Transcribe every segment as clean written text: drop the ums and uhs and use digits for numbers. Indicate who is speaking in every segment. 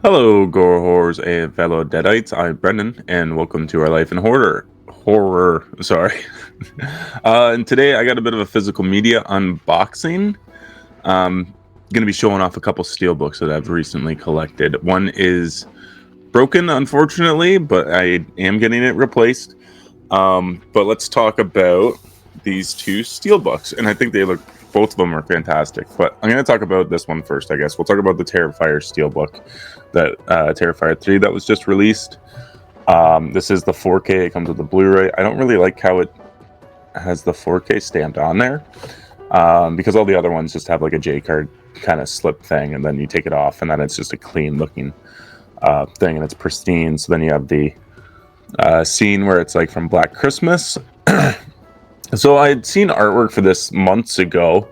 Speaker 1: Hello, gore horrors and fellow deadites. I'm Brendan, and welcome to our life in horror. Sorry. And today I got a bit of a physical media unboxing. Going to be showing off a couple steelbooks that I've recently collected. One is broken, unfortunately, but I am getting it replaced. But let's talk about these two steelbooks, and I think both of them are fantastic. But I'm going to talk about this one first, I guess. We'll talk about the Terrifier steelbook, that Terrifier 3 that was just released. This is the 4K. It comes with the Blu-ray. I don't really like how it has the 4K stamped on there, because all the other ones just have like a J card kind of slip thing, and then you take it off, and then it's just a clean looking thing, and it's pristine. So then you have the scene where it's like from Black Christmas. So I had seen artwork for this months ago,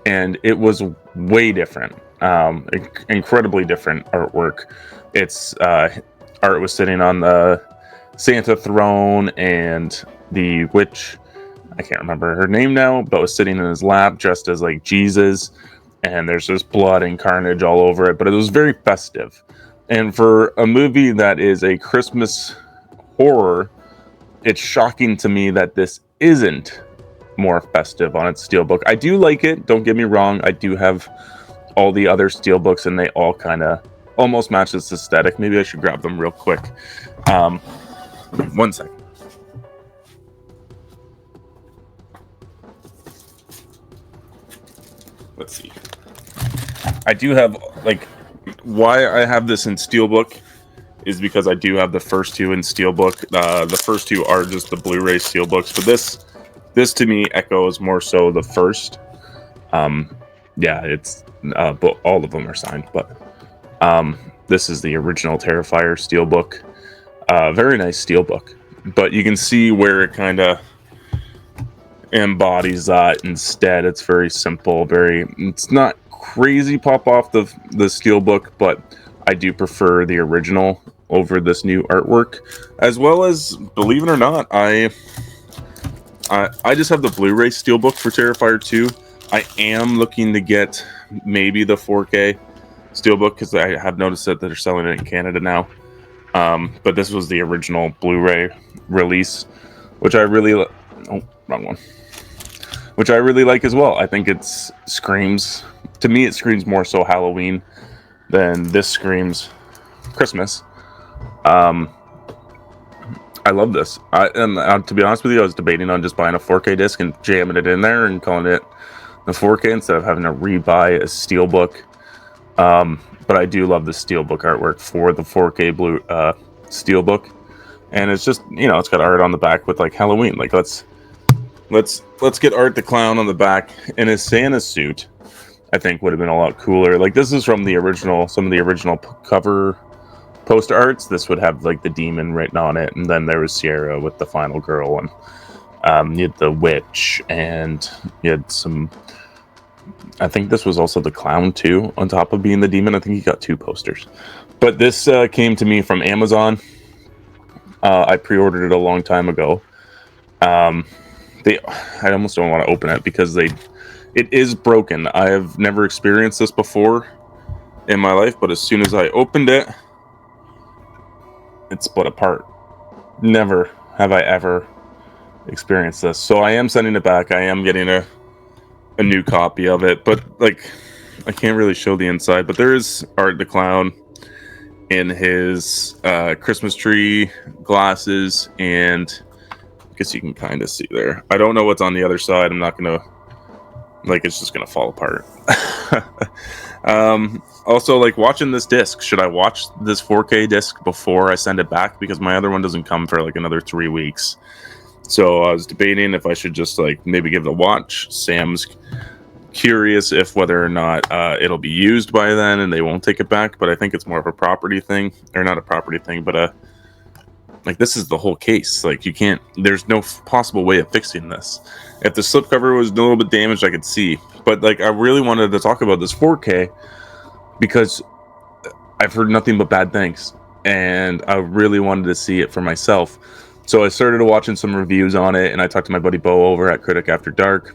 Speaker 1: and it was way different. Incredibly different artwork. It's art was sitting on the Santa throne, and the witch, I can't remember her name now, but was sitting in his lap dressed as like Jesus, and there's just blood and carnage all over it, but it was very festive. And for a movie that is a Christmas horror, it's shocking to me that this isn't more festive on its steelbook. I do like it, don't get me wrong. I do have all the other steelbooks, and they all kind of almost match this aesthetic. Maybe I should grab them real quick. 1 second. Let's see. I do have, like, why I have this in steelbook is because I do have the first two in steelbook. The first two are just the Blu-ray steelbooks, but this to me echoes more so the first. Yeah, it's but all of them are signed, but this is the original Terrifier steelbook. Very nice steelbook, but you can see where it kind of embodies that. Instead, it's very simple. It's not crazy pop off the steelbook, but I do prefer the original over this new artwork. As well as, believe it or not, I just have the Blu-ray steelbook for Terrifier 2. I am looking to get maybe the 4K steelbook, because I have noticed that they're selling it in Canada now. But this was the original Blu-ray release, which I really wrong one. Which I really like as well. I think it screams more so Halloween than this screams Christmas. I love this. To be honest with you, I was debating on just buying a 4K disc and jamming it in there and calling it the 4K instead of having to rebuy a steelbook. But I do love the steelbook artwork for the 4K blue steelbook, and it's just, it's got art on the back with like Halloween. Like let's get Art the Clown on the back in his Santa suit. I think would have been a lot cooler. Like, this is from some of the original cover poster arts. This would have like the demon written on it, and then there was Sierra with the final girl, and you had the witch, and you had some. I think this was also the clown too, on top of being the demon. I think he got two posters. But this came to me from Amazon. I pre-ordered it a long time ago. I almost don't want to open it because it is broken. I have never experienced this before in my life, but as soon as I opened it, it split apart. Never have I ever experienced this. So I am sending it back. I am getting a new copy of it, but like, I can't really show the inside, but there is Art the Clown in his Christmas tree glasses, and I guess you can kind of see there. I don't know what's on the other side. I'm not gonna, like, it's just gonna fall apart. Also, like, watching this disc, should I watch this 4K disc before I send it back? Because my other one doesn't come for like another 3 weeks. So I was debating if I should just like maybe give it a watch. Sam's curious if whether or not it'll be used by then and they won't take it back, but I think it's more of a property thing, or not a property thing, but like, this is the whole case. Like, there's no possible way of fixing this. If the slipcover was a little bit damaged, I could see, but like, I really wanted to talk about this 4K because I've heard nothing but bad things, and I really wanted to see it for myself. So I started watching some reviews on it, and I talked to my buddy Bo over at Critic After Dark,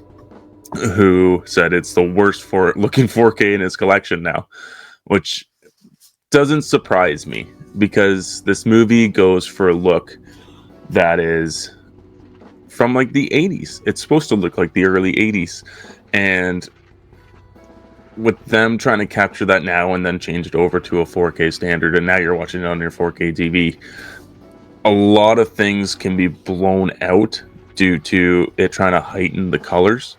Speaker 1: who said it's the worst looking 4K in his collection now, which doesn't surprise me because this movie goes for a look that is from like the 80s. It's supposed to look like the early 80s. And with them trying to capture that now and then change it over to a 4K standard, and now you're watching it on your 4K TV, a lot of things can be blown out due to it trying to heighten the colors.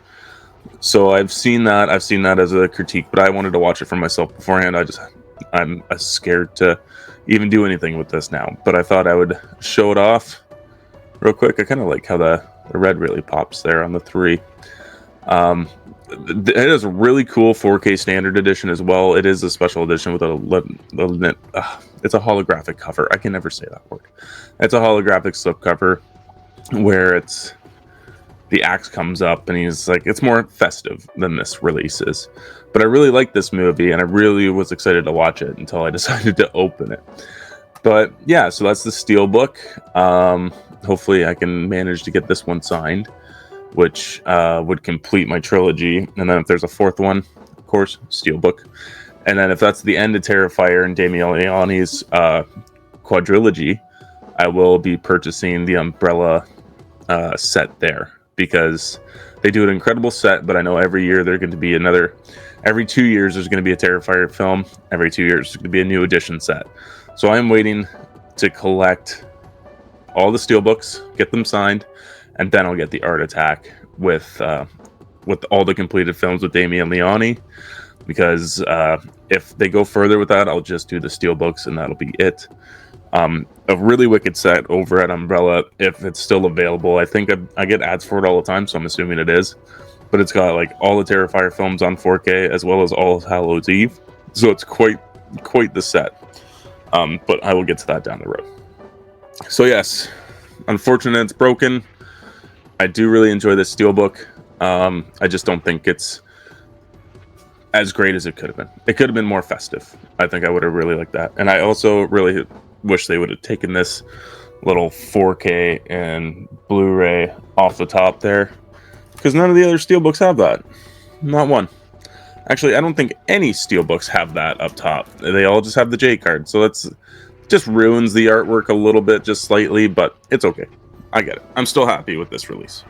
Speaker 1: So I've seen that as a critique, but I wanted to watch it for myself beforehand. I'm scared to even do anything with this now, but I thought I would show it off real quick. I kind of like how the red really pops there on the 3. It is a really cool 4K standard edition as well. It is a special edition with it's a holographic cover. I can never say that word. It's a holographic slipcover where the axe comes up and he's like, it's more festive than this release is. But I really like this movie and I really was excited to watch it until I decided to open it. But yeah, so that's the Steelbook. Hopefully I can manage to get this one signed, which would complete my trilogy. And then if there's a 4th one, of course, Steelbook. And then if that's the end of Terrifier and Damien Leone's quadrilogy, I will be purchasing the Umbrella set there, because they do an incredible set, but I know every year they're going to be every 2 years there's going to be a Terrifier film, every 2 years there's going to be a new edition set. So I'm waiting to collect all the Steelbooks, get them signed, and then I'll get the Art Attack with all the completed films with Damien Leone, because if they go further with that, I'll just do the Steelbooks and that'll be it. A really wicked set over at Umbrella, if it's still available. I think I get ads for it all the time, so I'm assuming it is. But it's got like all the Terrifier films on 4K as well as All Hallows Eve, so it's quite the set. But I will get to that down the road. So yes, unfortunate it's broken. I do really enjoy this Steelbook. I just don't think it's as great as it could have been. It could have been more festive. I think I would have really liked that. And I also really wish they would have taken this little 4K and Blu-ray off the top there, because none of the other Steelbooks have that. Not one. Actually, I don't think any Steelbooks have that up top. They all just have the J card. So that's just ruins the artwork a little bit, just slightly, but it's okay. I get it. I'm still happy with this release.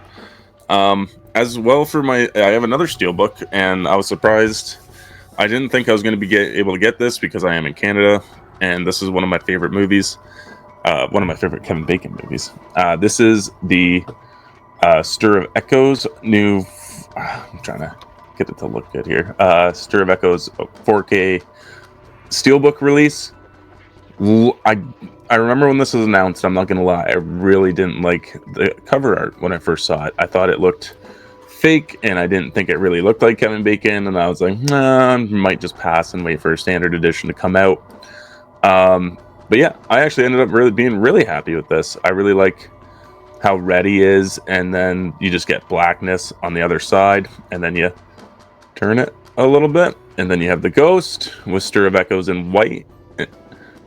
Speaker 1: As well for I have another Steelbook, and I was surprised. I didn't think I was going to be able to get this because I am in Canada, and this is one of my favorite movies. One of my favorite Kevin Bacon movies. This is the Stir of Echoes new. I'm trying to get it to look good here. Stir of Echoes 4K Steelbook release. I remember when this was announced, I'm not going to lie, I really didn't like the cover art when I first saw it. I thought it looked fake, and I didn't think it really looked like Kevin Bacon, and I was like, nah, I might just pass and wait for a standard edition to come out. But yeah, I actually ended up being really happy with this. I really like how red he is, and then you just get blackness on the other side, and then you turn it a little bit, and then you have the ghost with Stir of Echoes in white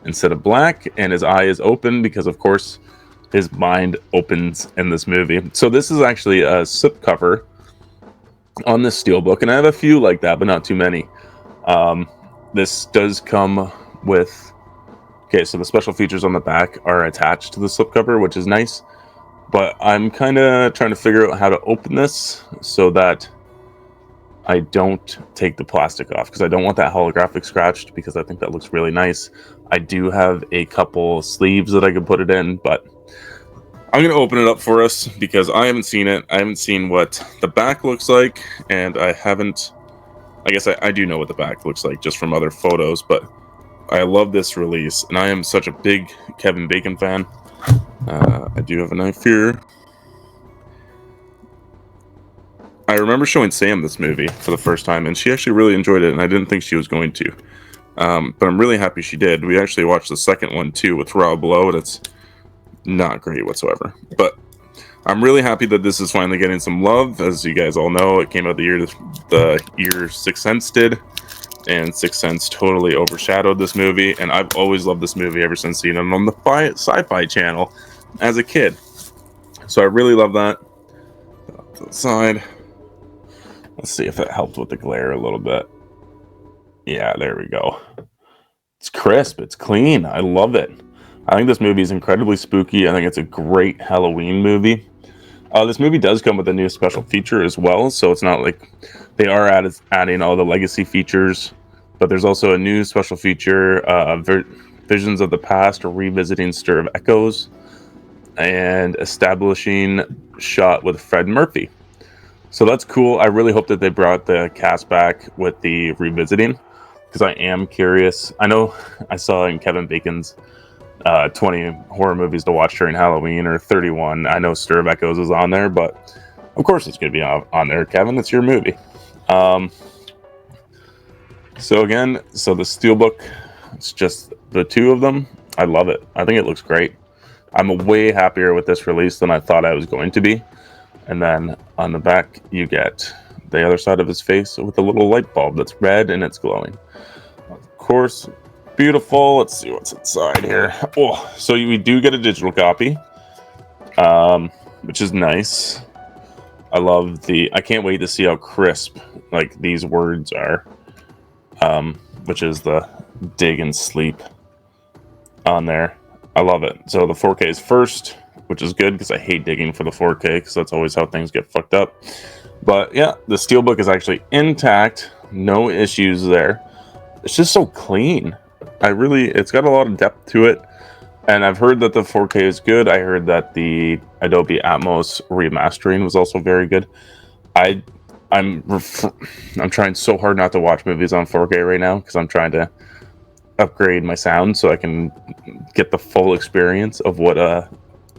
Speaker 1: instead of black, and his eye is open because, of course, his mind opens in this movie. So this is actually a slipcover on this Steelbook, and I have a few like that, but not too many. This does come with... Okay, so the special features on the back are attached to the slipcover, which is nice. But I'm kind of trying to figure out how to open this so that I don't take the plastic off, because I don't want that holographic scratched, because I think that looks really nice. I do have a couple sleeves that I could put it in, but I'm going to open it up for us because I haven't seen it. I haven't seen what the back looks like, and I guess I do know what the back looks like just from other photos, but I love this release, and I am such a big Kevin Bacon fan. I do have a knife here. I remember showing Sam this movie for the first time, and she actually really enjoyed it, and I didn't think she was going to. But I'm really happy she did. We actually watched the second one, too, with Rob Lowe, and it's not great whatsoever. But I'm really happy that this is finally getting some love. As you guys all know, it came out the year Sixth Sense did, and Sixth Sense totally overshadowed this movie, and I've always loved this movie ever since seeing it on the Sci-Fi Channel as a kid. So I really love that. To the side. Let's see if that helped with the glare a little bit. Yeah, there we go. It's crisp. It's clean. I love it. I think this movie is incredibly spooky. I think it's a great Halloween movie. This movie does come with a new special feature as well, so it's not like they are adding all the legacy features, but there's also a new special feature, Visions of the Past, or revisiting Stir of Echoes, and establishing shot with Fred Murphy. So that's cool. I really hope that they brought the cast back with the revisiting, because I am curious. I know I saw in Kevin Bacon's 20 horror movies to watch during Halloween, or 31. I know Stir of Echoes is on there, but of course it's going to be on there, Kevin. It's your movie. So the Steelbook, it's just the two of them. I love it. I think it looks great. I'm way happier with this release than I thought I was going to be. And then on the back, you get the other side of his face with a little light bulb that's red and it's glowing. Of course, beautiful. Let's see what's inside here. Oh, so we do get a digital copy, which is nice. I can't wait to see how crisp like these words are, which is the dig and sleep on there. I love it. So the 4K is first, which is good because I hate digging for the 4K because that's always how things get fucked up. But yeah, the Steelbook is actually intact. No issues there. It's just so clean. It's got a lot of depth to it. And I've heard that the 4K is good. I heard that the Adobe Atmos remastering was also very good. I'm trying so hard not to watch movies on 4K right now because I'm trying to upgrade my sound so I can get the full experience of what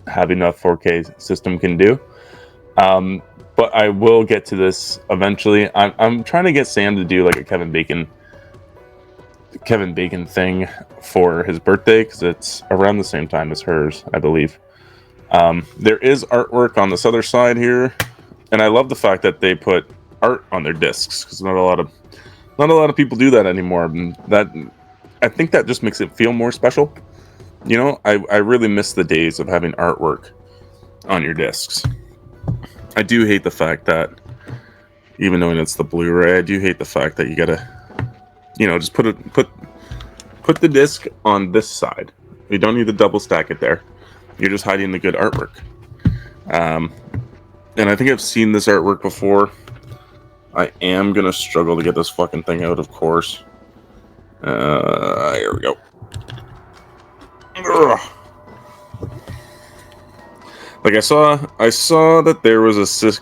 Speaker 1: having a 4K system can do. But I will get to this eventually. I'm trying to get Sam to do like a Kevin Bacon thing for his birthday because it's around the same time as hers, I believe. There is artwork on this other side here, and I love the fact that they put art on their discs because not a lot of people do that anymore. And I think that just makes it feel more special. You know, I really miss the days of having artwork on your discs. I do hate the fact that, even knowing it's the Blu-ray, I do hate the fact that you gotta, just put the disc on this side. You don't need to double stack it there. You're just hiding the good artwork. And I think I've seen this artwork before. I am gonna struggle to get this fucking thing out, of course. Here we go. Ugh. Like I saw that there was a six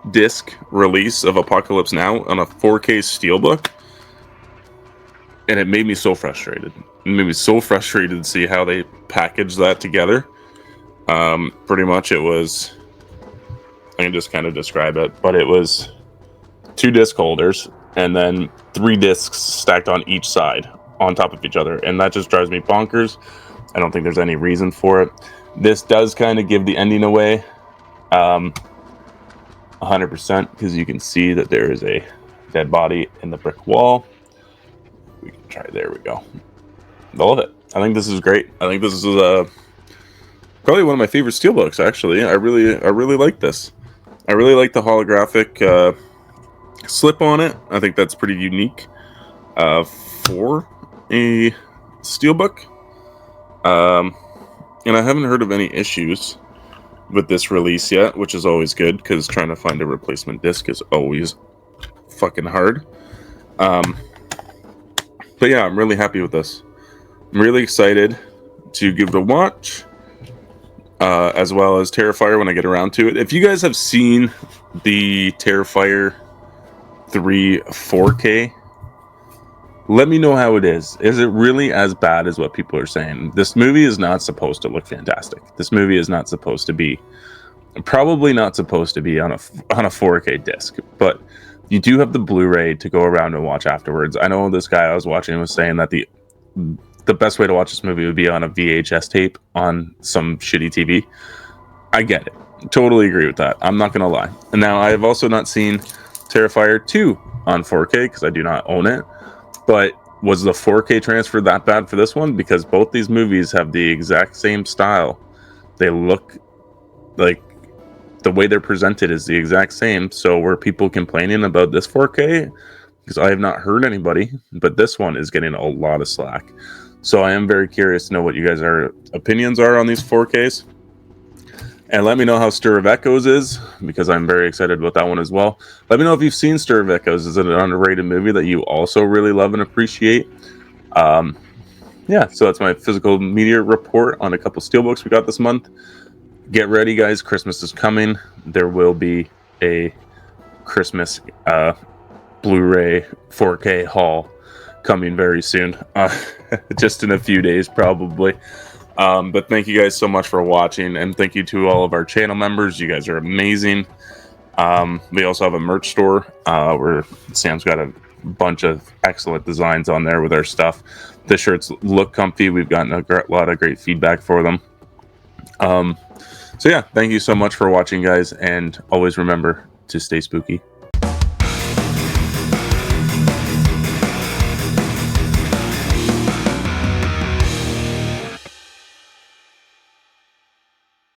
Speaker 1: disc release of Apocalypse Now on a 4K Steelbook, and it made me so frustrated. It made me so frustrated to see how they packaged that together. Pretty much it was, I can just kind of describe it, but it was 2 disc holders and then 3 discs stacked on each side on top of each other, and that just drives me bonkers. I don't think there's any reason for it. This does kind of give the ending away 100% because you can see that there is a dead body in the brick wall. We can try, there we go. I love it. I think this is great. I think this is probably one of my favorite Steelbooks, actually. I really like this. I really like the holographic slip on it. I think that's pretty unique for a Steelbook. And I haven't heard of any issues with this release yet, which is always good because trying to find a replacement disc is always fucking hard. But yeah, I'm really happy with this. I'm really excited to give it a watch, as well as Terrifier when I get around to it. If you guys have seen the Terrifier 3 4K, let me know how it is. Is it really as bad as what people are saying? This movie is not supposed to look fantastic. This movie is not supposed to be, probably not supposed to be on a 4K disc, but you do have the Blu-ray to go around and watch afterwards. I know this guy I was watching was saying that the best way to watch this movie would be on a VHS tape on some shitty TV. I get it. Totally agree with that. I'm not going to lie. And now I have also not seen Terrifier 2 on 4K because I do not own it. But was the 4K transfer that bad for this one? Because both these movies have the exact same style. They look like the way they're presented is the exact same. So were people complaining about this 4K because I have not heard anybody, but this one is getting a lot of slack. So I am very curious to know what you guys' opinions are on these 4Ks. And let me know how Stir of Echoes is, because I'm very excited about that one as well. Let me know if you've seen Stir of Echoes. Is it an underrated movie that you also really love and appreciate? Yeah, so that's my physical media report on a couple Steelbooks we got this month. Get ready, guys. Christmas is coming. There will be a Christmas Blu-ray 4K haul coming very soon. Just in a few days, probably. But thank you guys so much for watching, and thank you to all of our channel members. You guys are amazing. We also have a merch store where Sam's got a bunch of excellent designs on there with our stuff. The shirts look comfy. We've gotten a lot of great feedback for them. So yeah, thank you so much for watching, guys, and always remember to stay spooky.